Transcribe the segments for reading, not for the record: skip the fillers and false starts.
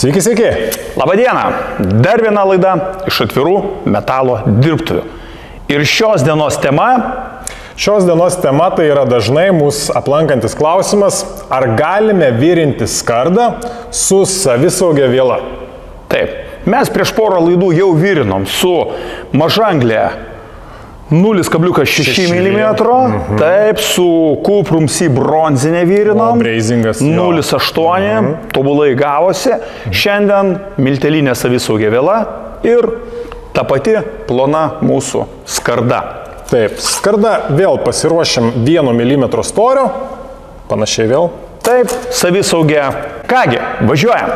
Sveiki, sveiki. Labadiena. Dar viena laida iš atvirų metalo dirbtuvių. Ir šios dienos tema Tai yra dažnai mūsų aplankantis klausimas, ar galime virinti skardą su savisaugia viela. Taip, mes prieš porą laidų jau virinom su mažanglė 0,6 mm, taip, su Cuprum C bronzinė virinom, 0,8, tobulai gavosi. Šiandien miltelinė savisaugia viela ir ta pati plona mūsų skarda. Taip, skarda vėl pasiruošiam 1 mm storio, panašiai vėl. Taip, savisaugia. Kągi, važiuojam.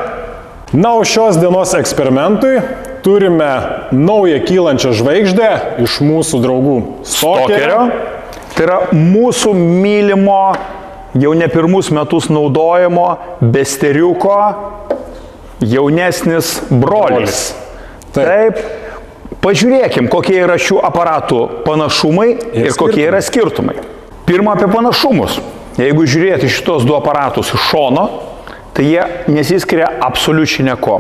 Na, o šios dienos eksperimentui turime naują kylančią žvaigždę iš mūsų draugų Stokerio. Tai yra mūsų mylimo, jau ne pirmus metus naudojamo besteriuko jaunesnis brolis. Taip. Pažiūrėkim, kokie yra šių aparatų panašumai ir kokie yra skirtumai. Pirma, apie panašumus. Jeigu žiūrėti šitos du aparatus iš šono, tai jie nesiskiria absoliučiai nieko.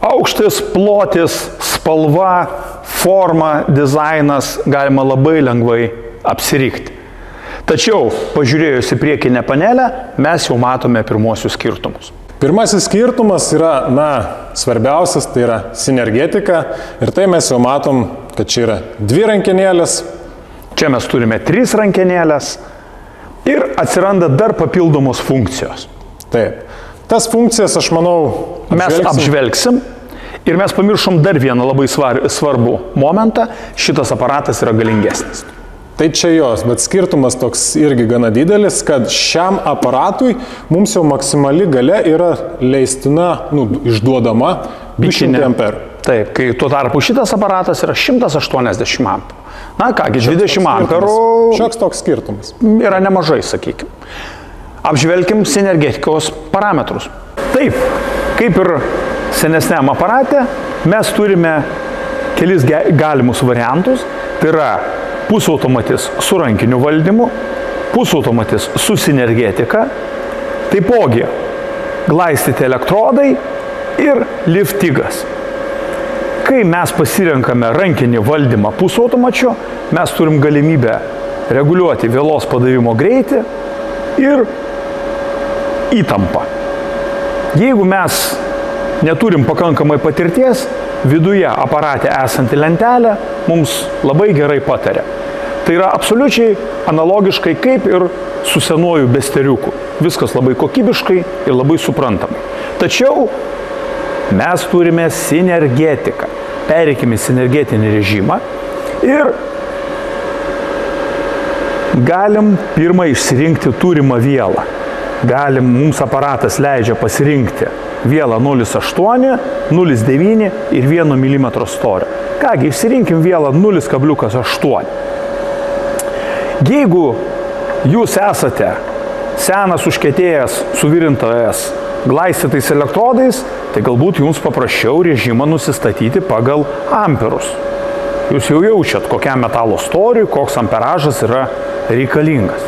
Aukštis, plotis, spalva, forma, dizainas galima labai lengvai apsirikti. Tačiau, pažiūrėjus į priekinę panelę, mes jau matome pirmuosius skirtumus. Pirmasis skirtumas yra, svarbiausias, tai yra sinergetika. Ir tai mes jau matom, kad čia yra 2 rankenėlės. Čia mes turime 3 rankenėlės. Ir atsiranda dar papildomos funkcijos. Taip. Tas funkcijas, aš manau, mes apžvelgsim. Ir mes pamiršom dar vieną labai svarbų momentą. Šitas aparatas yra galingesnis. Tai čia jos, bet skirtumas toks irgi gana didelis, kad šiam aparatui mums jau maksimali galia yra leistina, išduodama 200 amperų. Taip, kai tuo tarpu šitas aparatas yra 180 amperų. Na kągi, 20 amperų šioks toks skirtumas yra nemažai, sakykime. Apžvelkim sinergetikos parametrus. Taip, kaip ir senesniam aparate, mes turime kelis galimus variantus. Tai yra pusautomatis su rankiniu valdymu, pusautomatis su sinergetika, taipogi glaistyti elektrodai ir liftigas. Kai mes pasirenkame rankinį valdymą pusautomačiu, mes turim galimybę reguliuoti vielos padavimo greitį ir įtampą. Jeigu mes neturim pakankamai patirties, viduje aparate esanti lentelė mums labai gerai pataria. Tai yra absoliučiai analogiškai kaip ir su senuoju besteriuku. Viskas labai kokybiškai ir labai suprantamai. Tačiau mes turime sinergetiką. Pereikime į sinergetinį režimą ir galim pirmą išsirinkti turimą vielą. Mums aparatas leidžia pasirinkti vielą 0,8, 0,9 ir 1 mm storio. Kągi, išsirinkim vielą 0,8. Jeigu jūs esate senas užkietėjęs suvirintojas glaistytais elektrodais, tai galbūt jums paprasčiau režimą nusistatyti pagal amperus. Jūs jau jaučiat, kokiam metalo storiui, koks amperažas yra reikalingas.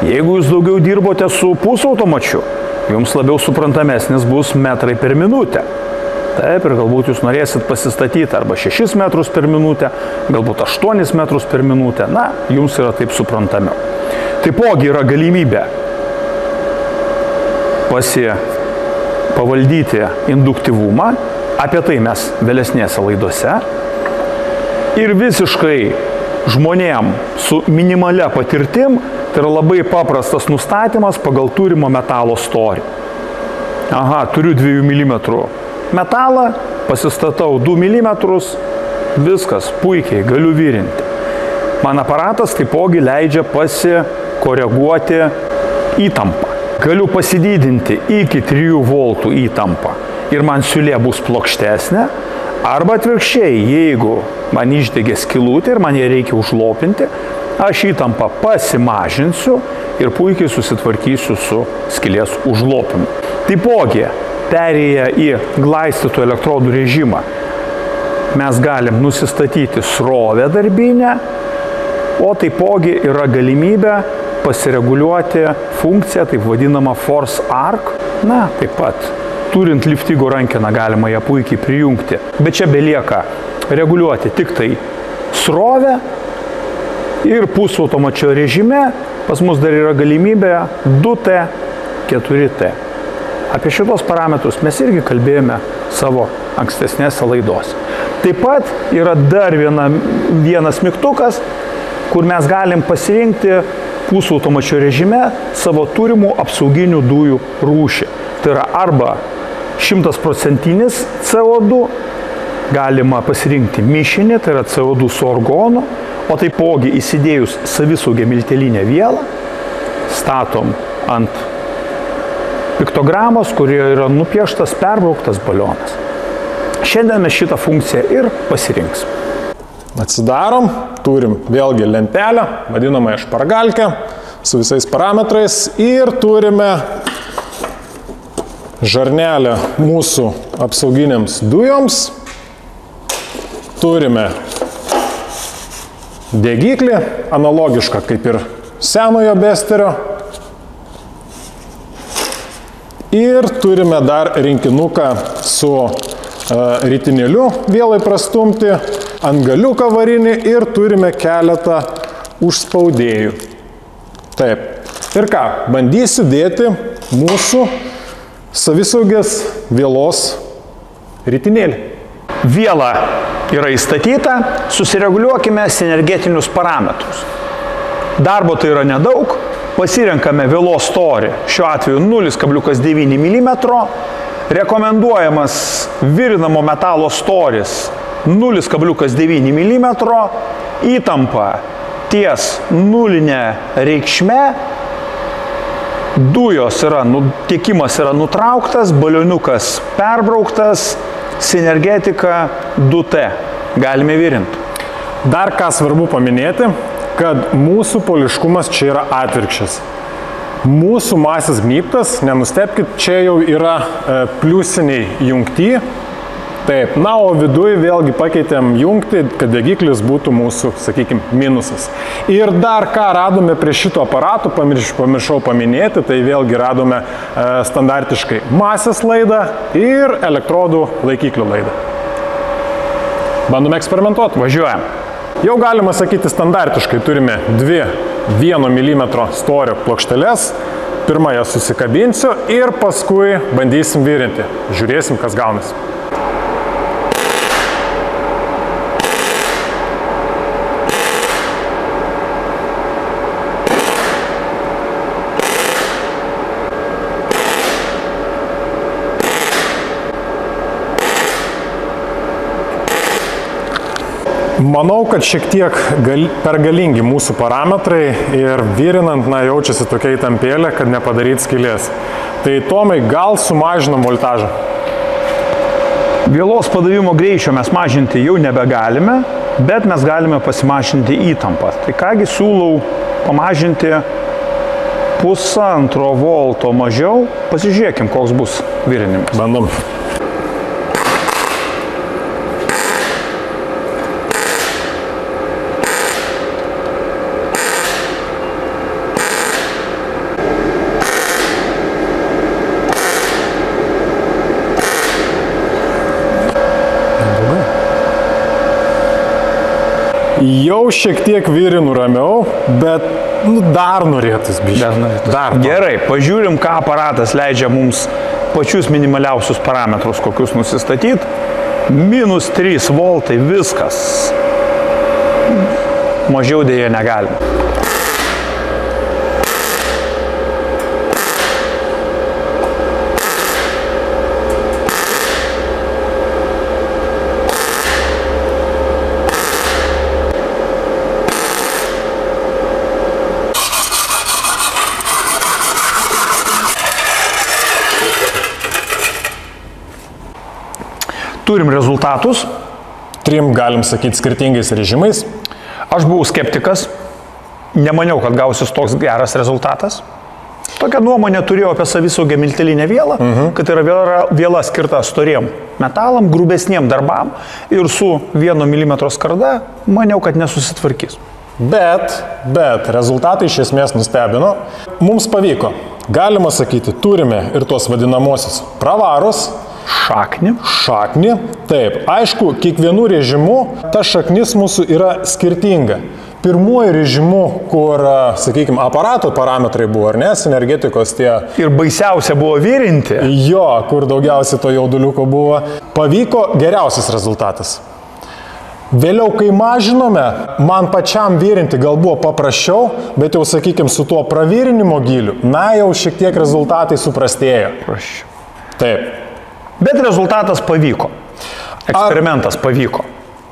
Jeigu jūs daugiau dirbote su pusautomačiu, jums labiau suprantamesnis bus metrai per minutę. Taip, ir galbūt jūs norėsit pasistatyti arba 6 metrus per minutę, galbūt 8 metrus per minutę. Jums yra taip suprantamiau. Taipogi yra galimybė pavaldyti induktyvumą. Apie tai mes vėlesnėse laidose. Ir visiškai žmonėm su minimalia patirtim, tai yra labai paprastas nustatymas pagal turimo metalo storį. Turiu 2 mm metalą, pasistatau 2 mm, viskas, puikiai, galiu virinti. Man aparatas taipogi leidžia pasikoreguoti įtampą. Galiu pasididinti iki 3 V įtampą ir man siūlė bus plokštesnė, arba atvirkščiai, jeigu man išdegė skylutė ir man ją reikia užlopinti, aš įtampą pasimažinsiu ir puikiai susitvarkysiu su skylės užlopimu. Taipogi, perėję į glaistytų elektrodų režimą, mes galim nusistatyti srovę darbinę, o taipogi yra galimybė pasireguliuoti funkciją, taip vadinamą force arc, taip pat turint liftigo rankeną galima ją puikiai prijungti, bet čia belieka reguliuoti tik tai srovę ir pusautomačio režime pas mus dar yra galimybė 2T, 4T. Apie šitos parametrus mes irgi kalbėjome savo ankstesnėse laidose. Taip pat yra dar vienas mygtukas, kur mes galim pasirinkti pusautomačio režime savo turimų apsauginių dujų rūšį. Tai yra arba 100% CO2, galima pasirinkti mišinį, tai yra CO2 su orgonu, o taipogi įsidėjus savisaugę miltelinę vielą, statom ant piktogramos, kurioje yra nupieštas perbrauktas balionas. Šiandien mes šitą funkciją ir pasirinks. Atsidarom, turim vėlgi lentelę, vadinamąją špargalkę, su visais parametrais ir turime žarnelę mūsų apsauginiams dujoms. Turime degiklį, analogišką kaip ir senojo besterio. Ir turime dar rinkinuką su ritinėliu vėlai prastumti, antgaliuką varinį ir turime keletą užspaudėjų. Taip. Ir ką? Bandysiu dėti mūsų savisaugės vėlos ritinėlį. Vėla yra įstatyta, susireguliuokime sinergetinius parametrus. Darbo tai yra nedaug, pasirenkame vėlos storį, šiuo atveju 0,9 mm, rekomenduojamas virinamo metalo storis 0,9 mm, įtampa ties nulinė reikšme, dujos tiekimas yra nutrauktas, balioniukas perbrauktas, sinergetika 2T. Galime virinti. Dar ką svarbu paminėti, kad mūsų poliškumas čia yra atvirkščias. Mūsų masės gnybtas, nenustebkit, čia jau yra pliusiniai jungty. Taip, na, o viduje vėlgi pakeitėm jungtį, kad degiklis būtų mūsų, sakykime, minusas. Ir dar ką radome prie šito aparato, pamiršau paminėti, tai vėlgi radome standartiškai masės laidą ir elektrodų laikiklių laidą. Bandome eksperimentuoti. Važiuojam. Jau galima sakyti standartiškai turime dvi 1 mm storio plokšteles. Pirmą jas susikabinsiu ir paskui bandysim virinti. Žiūrėsim, kas gaunasi. Manau, kad šiek tiek per galingi mūsų parametrai ir virinant, jaučiasi tokia įtampėlė, kad nepadaryti skylės. Tai Tomai, gal sumažinam voltažą? Vėlos padavimo greičio mes mažinti jau nebegalime, bet mes galime pasimažinti įtampą. Tai kągi siūlau pamažinti 1,5 volto mažiau. Pasižiūrėkim, koks bus virinimas. Bandom. Jau šiek tiek virinu ramiau, bet dar norėtus biškį. Gerai, pažiūrim, ką aparatas leidžia mums pačius minimaliausius parametrus, kokius nusistatyti. -3 voltai, viskas. Mažiau dėja negalim. Turim rezultatus. 3, galim sakyti, skirtingais režimais. Aš buvau skeptikas, nemaniau, kad gausis toks geras rezultatas. Tokią nuomonę turėjau apie savisaugę miltelinę vielą, kad yra viela skirta storiem metalam, grubesniem darbam ir su 1 mm skarda maniau, kad nesusitvarkys. Bet rezultatai iš esmės nustebino. Mums pavyko galima sakyti, turime ir tuos vadinamosius pravarus, šaknį. Taip, aišku, kiekvienų režimų ta šaknis mūsų yra skirtinga. Pirmuoju režimu, kur, sakykime, aparato parametrai buvo, ar ne, energetikos tie. Ir baisiausia buvo virinti. Jo, kur daugiausiai to jauduliuko buvo, pavyko geriausias rezultatas. Vėliau, kai mažinome, man pačiam virinti gal buvo paprasčiau, bet jau, sakykime, su tuo pravirinimo giliu, jau šiek tiek rezultatai suprastėjo. Taip. Bet rezultatas pavyko. Eksperimentas pavyko.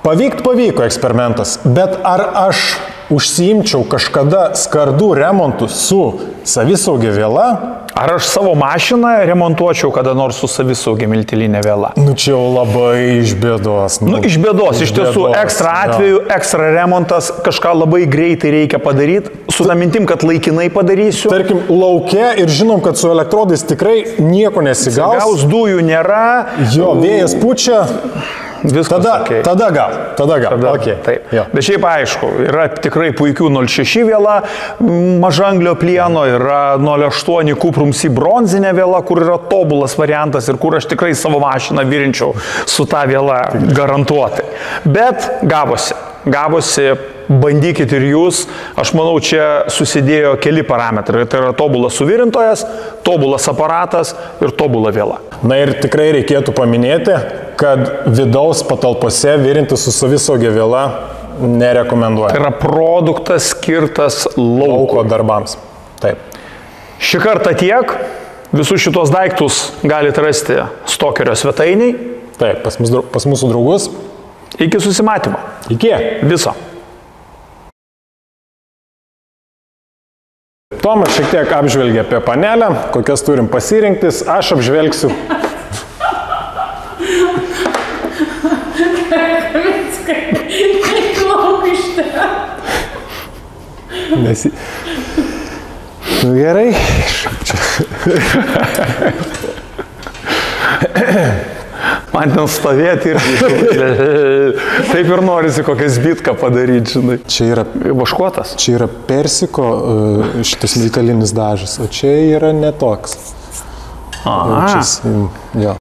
Pavyko eksperimentas, bet ar aš užsiimčiau kažkada skardų remontų su savisaugia viela? Ar aš savo mašiną remontuočiau kada nors su savisaugia miltelinė viela? Nu čia jau labai iš bėdos. Iš bėdos. Iš tiesų, ekstra atveju, ekstra remontas, kažką labai greitai reikia padaryti, su tą mintim, kad laikinai padarysiu. Tarkim, lauke ir žinom, kad su elektrodais tikrai nieko nesigaus. Dujų nėra. Jo, vėjas pučia. Viskas tada gal. Okay. Taip. Jo. Bet šiaip aišku, yra tikrai puikių 0,6 viela mažanglio plieno, yra 0,8 Cuprum C bronzinė viela, kur yra tobulas variantas ir kur aš tikrai savo mašiną virinčiau su tą viela garantuotai. Bet gavosi, bandykit ir jūs, aš manau, čia susidėjo keli parametrai. Tai yra tobulas suvirintojas, tobulas aparatas ir tobula viela. Na ir tikrai reikėtų paminėti, kad vidaus patalpose virinti su savisaugia viela nerekomenduoja. Tai yra produktas skirtas lauko darbams. Taip. Šį kartą tiek. Visus šitos daiktus galite rasti Stokerio svetainiai. Taip, pas mūsų draugus. Iki susimatymo. Iki. Viso. Tomas šiek tiek apžvelgia apie panelę, kokias turim pasirinktis, aš apžvelgsiu. Nu gerai. Man ten stovėti ir taip ir norisi kokią zbitką padaryti, žinai. Čia yra vaškuotas. Čia yra persiko šitas miltelinis dažas, o čia yra netoks. Aha. Jo.